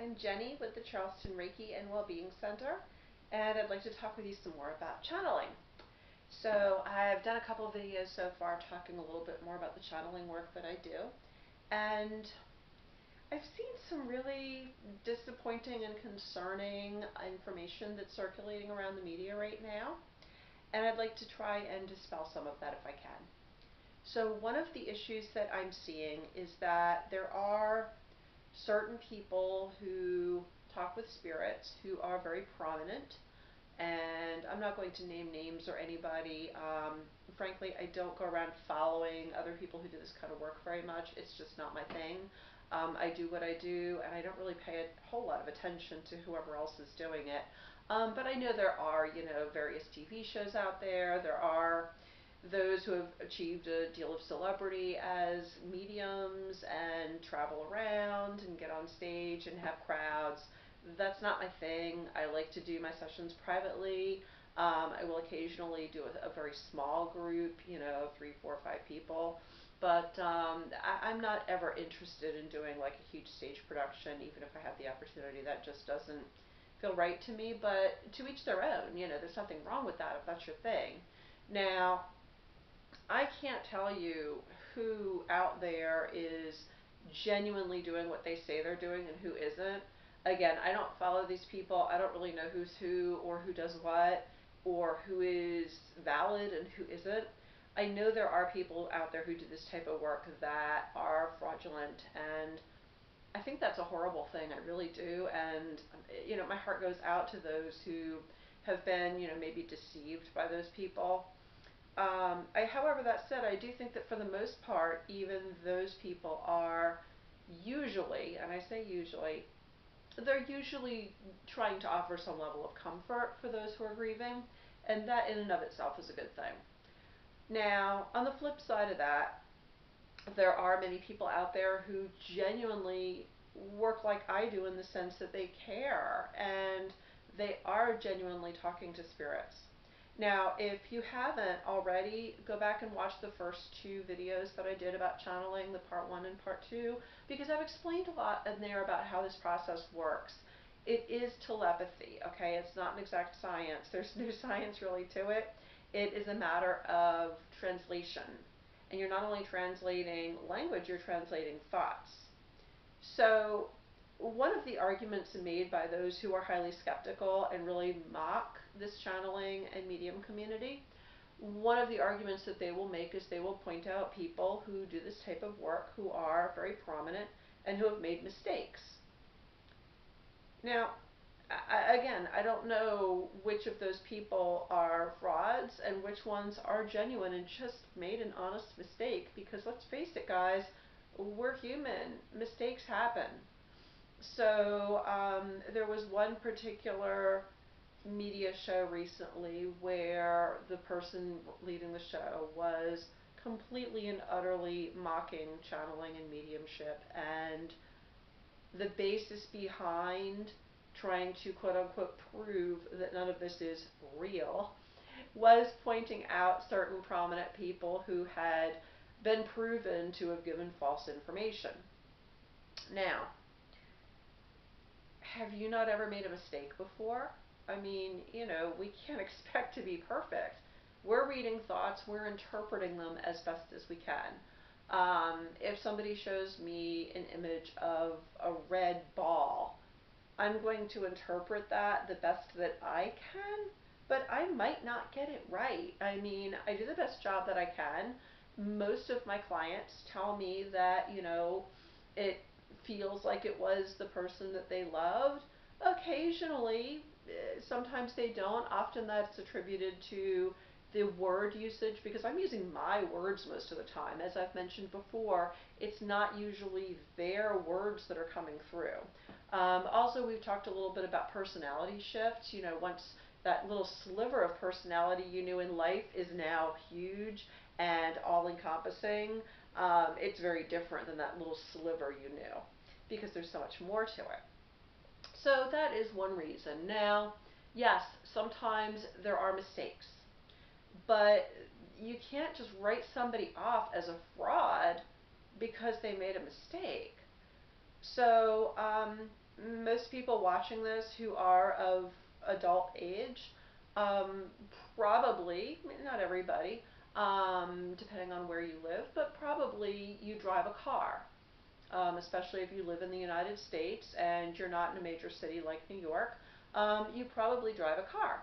I'm Jenny with the Charleston Reiki and Wellbeing Center, and I'd like to talk with you some more about channeling. So I've done a couple of videos so far talking a little bit more about the channeling work that I do, and I've seen some really disappointing and concerning information that's circulating around the media right now, and I'd like to try and dispel some of that if I can. So one of the issues that I'm seeing is that there are certain people who talk with spirits who are very prominent, and I'm not going to name names or anybody. Frankly, I don't go around following other people who do this kind of work very much. It's just not my thing. I do what I do, and I don't really pay a whole lot of attention to whoever else is doing it. But I know there are, various TV shows out there. There are those who have achieved a deal of celebrity as mediums and travel around and get on stage and have crowds. That's not my thing. I like to do my sessions privately. I will occasionally do a very small group, 3, 4, 5 people. But I'm not ever interested in doing like a huge stage production, even if I have the opportunity. That just doesn't feel right to me. But to each their own. There's nothing wrong with that if that's your thing. Now, I can't tell you who out there is genuinely doing what they say they're doing and who isn't. Again, I don't follow these people. I don't really know who's who or who does what or who is valid and who isn't. I know there are people out there who do this type of work that are fraudulent, and I think that's a horrible thing. I really do. And, my heart goes out to those who have been, maybe deceived by those people. However, that said, I do think that for the most part, even those people are usually, and I say usually, they're usually trying to offer some level of comfort for those who are grieving, and that in and of itself is a good thing. Now, on the flip side of that, there are many people out there who genuinely work like I do in the sense that they care and they are genuinely talking to spirits. Now, if you haven't already, go back and watch the first 2 videos that I did about channeling, the part 1 and part 2, because I've explained a lot in there about how this process works. It is telepathy, okay? It's not an exact science. There's no science really to it. It is a matter of translation. And you're not only translating language, you're translating thoughts. So one of the arguments made by those who are highly skeptical and really mock this channeling and medium community, one of the arguments that they will make is they will point out people who do this type of work who are very prominent and who have made mistakes. Now, again, I don't know which of those people are frauds and which ones are genuine and just made an honest mistake, because let's face it, guys, we're human. Mistakes happen. So there was one particular media show recently where the person leading the show was completely and utterly mocking channeling and mediumship, and the basis behind trying to quote unquote prove that none of this is real was pointing out certain prominent people who had been proven to have given false information. Now, have you not ever made a mistake before? I mean, we can't expect to be perfect. We're reading thoughts, we're interpreting them as best as we can. If somebody shows me an image of a red ball, I'm going to interpret that the best that I can, but I might not get it right. I mean, I do the best job that I can. Most of my clients tell me that, it feels like it was the person that they loved. Occasionally, sometimes they don't. Often that's attributed to the word usage, because I'm using my words most of the time. As I've mentioned before, it's not usually their words that are coming through. Also, we've talked a little bit about personality shifts. Once that little sliver of personality you knew in life is now huge and all-encompassing, it's very different than that little sliver you knew, because there's so much more to it. So that is one reason. Now, yes, sometimes there are mistakes, but you can't just write somebody off as a fraud because they made a mistake. So, most people watching this who are of adult age, um, probably, not everybody, depending on where you live, but probably you drive a car, especially if you live in the United States and you're not in a major city like New York. You probably drive a car,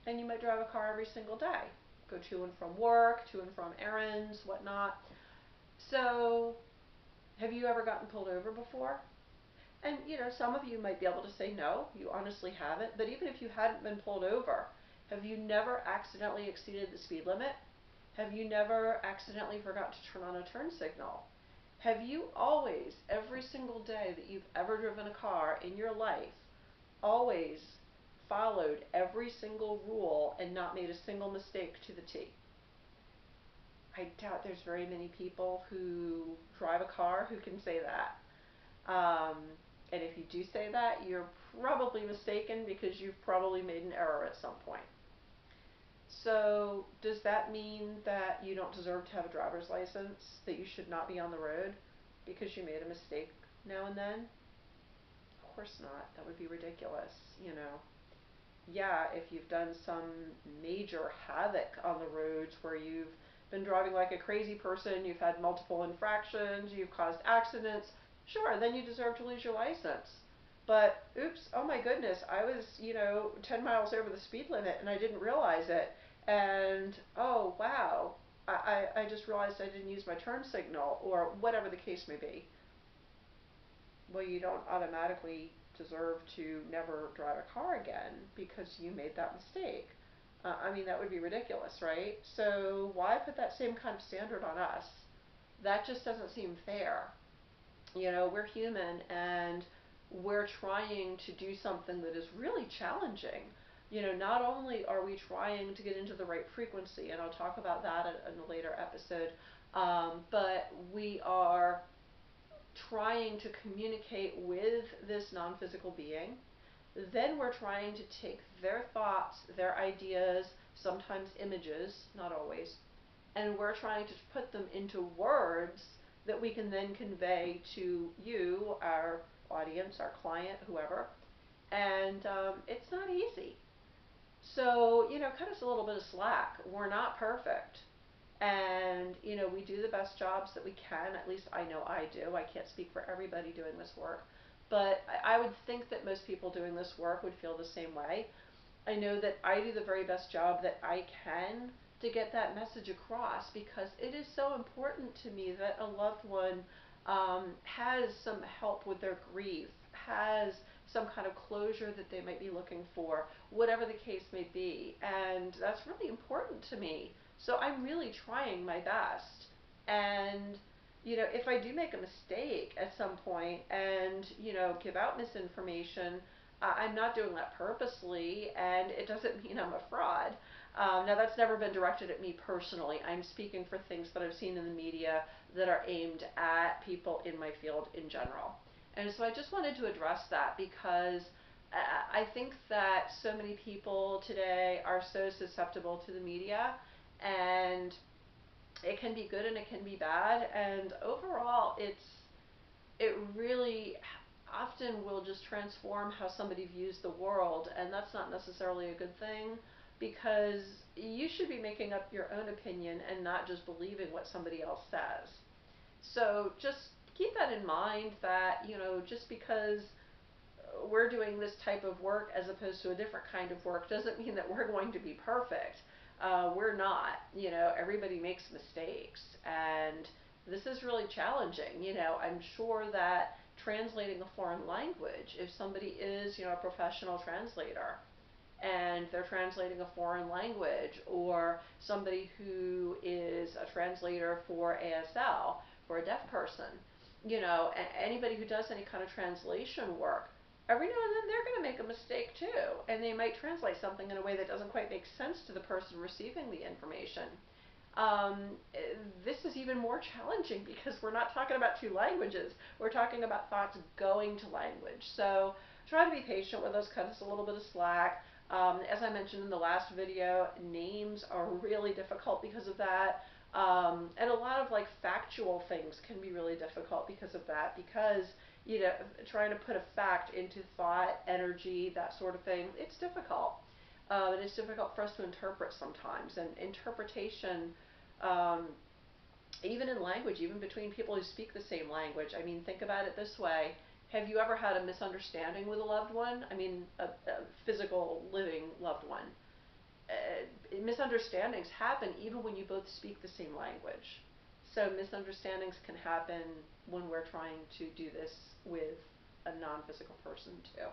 and you might drive a car every single day. Go to and from work, to and from errands, whatnot. So, have you ever gotten pulled over before? And some of you might be able to say no, you honestly haven't. But even if you hadn't been pulled over, have you never accidentally exceeded the speed limit? Have you never accidentally forgot to turn on a turn signal? Have you always, every single day that you've ever driven a car in your life, always followed every single rule and not made a single mistake to the T? I doubt there's very many people who drive a car who can say that. Um, and if you do say that, you're probably mistaken because you've probably made an error at some point. So, does that mean that you don't deserve to have a driver's license? That you should not be on the road because you made a mistake now and then? Of course not. That would be ridiculous, you know. Yeah, if you've done some major havoc on the roads where you've been driving like a crazy person, you've had multiple infractions, you've caused accidents, sure, then you deserve to lose your license. But oops, oh my goodness, I was, 10 miles over the speed limit and I didn't realize it. And oh wow, I just realized I didn't use my turn signal, or whatever the case may be. Well, you don't automatically deserve to never drive a car again because you made that mistake. I mean, that would be ridiculous, right? So why put that same kind of standard on us? That just doesn't seem fair. We're human and we're trying to do something that is really challenging. Not only are we trying to get into the right frequency, and I'll talk about that in a later episode, but we are trying to communicate with this non-physical being. Then we're trying to take their thoughts, their ideas, sometimes images, not always, and we're trying to put them into words that we can then convey to you, our audience, our client, whoever. And it's not easy. So, cut us a little bit of slack. We're not perfect. And, we do the best jobs that we can. At least I know I do. I can't speak for everybody doing this work. But I would think that most people doing this work would feel the same way. I know that I do the very best job that I can to get that message across, because it is so important to me that a loved one has some help with their grief, has some kind of closure that they might be looking for, whatever the case may be. And that's really important to me. So I'm really trying my best. And if I do make a mistake at some point and, give out misinformation, I'm not doing that purposely, and it doesn't mean I'm a fraud. Now, that's never been directed at me personally. I'm speaking for things that I've seen in the media that are aimed at people in my field in general. And so I just wanted to address that because I think that so many people today are so susceptible to the media, and it can be good and it can be bad. And overall, it really often will just transform how somebody views the world, and that's not necessarily a good thing, because you should be making up your own opinion and not just believing what somebody else says. So just keep that in mind, that just because we're doing this type of work as opposed to a different kind of work doesn't mean that we're going to be perfect. We're not. Everybody makes mistakes, and this is really challenging. I'm sure that translating a foreign language, if somebody is, a professional translator, and they're translating a foreign language, or somebody who is a translator for ASL, for a deaf person, anybody who does any kind of translation work, every now and then they're going to make a mistake too, and they might translate something in a way that doesn't quite make sense to the person receiving the information. Um, this is even more challenging because we're not talking about two languages. We're talking about thoughts going to language. So try to be patient with us, cut us a little bit of slack. As I mentioned in the last video, names are really difficult because of that. And a lot of factual things can be really difficult because of that, because you know, trying to put a fact into thought, energy, that sort of thing, it's difficult. And it's difficult for us to interpret sometimes. And interpretation, um, even in language, even between people who speak the same language, I mean, think about it this way. Have you ever had a misunderstanding with a loved one? I mean, a physical, living loved one. Misunderstandings happen even when you both speak the same language. So misunderstandings can happen when we're trying to do this with a non-physical person too.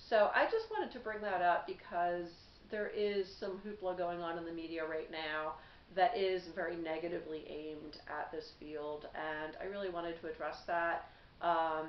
So I just wanted to bring that up because there is some hoopla going on in the media right now that is very negatively aimed at this field, and I really wanted to address that.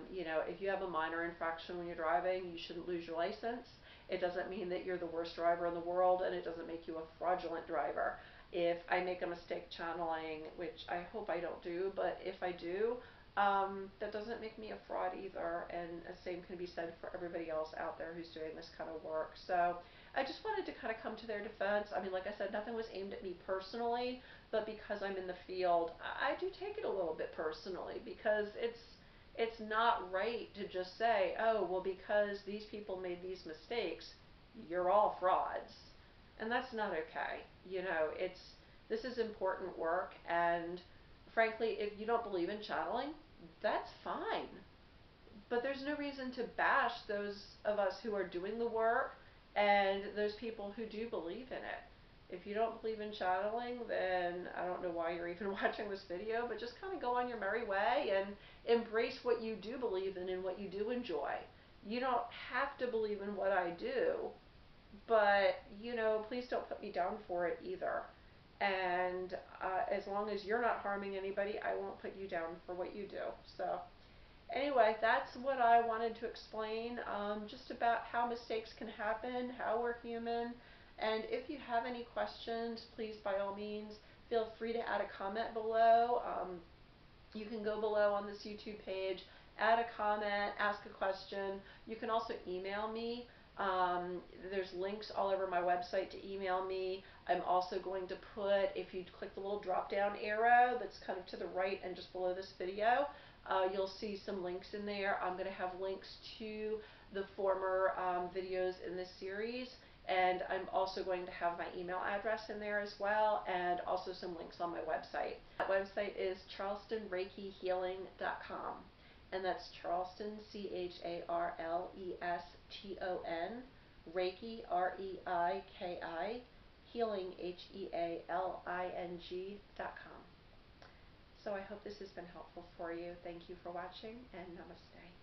You know, if you have a minor infraction when you're driving, you shouldn't lose your license. It doesn't mean that you're the worst driver in the world, and it doesn't make you a fraudulent driver. If I make a mistake channeling, which I hope I don't do, but if I do, that doesn't make me a fraud either, and the same can be said for everybody else out there who's doing this kind of work. So I just wanted to kind of come to their defense. I mean, like I said, nothing was aimed at me personally, but because I'm in the field, I do take it a little bit personally, because it's not right to just say, oh, well, because these people made these mistakes, you're all frauds. And that's not okay. You know, this is important work, and frankly, if you don't believe in channeling, that's fine. But there's no reason to bash those of us who are doing the work and those people who do believe in it. If you don't believe in channeling, then I don't know why you're even watching this video, but just kind of go on your merry way and embrace what you do believe in and what you do enjoy. You don't have to believe in what I do, but, you know, please don't put me down for it either. And as long as you're not harming anybody, I won't put you down for what you do. So anyway, that's what I wanted to explain, just about how mistakes can happen, how we're human. And if you have any questions, please, by all means, feel free to add a comment below. You can go below on this YouTube page, add a comment, ask a question. You can also email me. There's links all over my website to email me. I'm also going to put, if you click the little drop down arrow that's kind of to the right and just below this video, you'll see some links in there. I'm going to have links to the former videos in this series, and I'm also going to have my email address in there as well, and also some links on my website. That website is charlestonreikihealing.com, and that's Charleston, Charleston, Reiki, Reiki, healing, healing.com. So I hope this has been helpful for you. Thank you for watching, and namaste.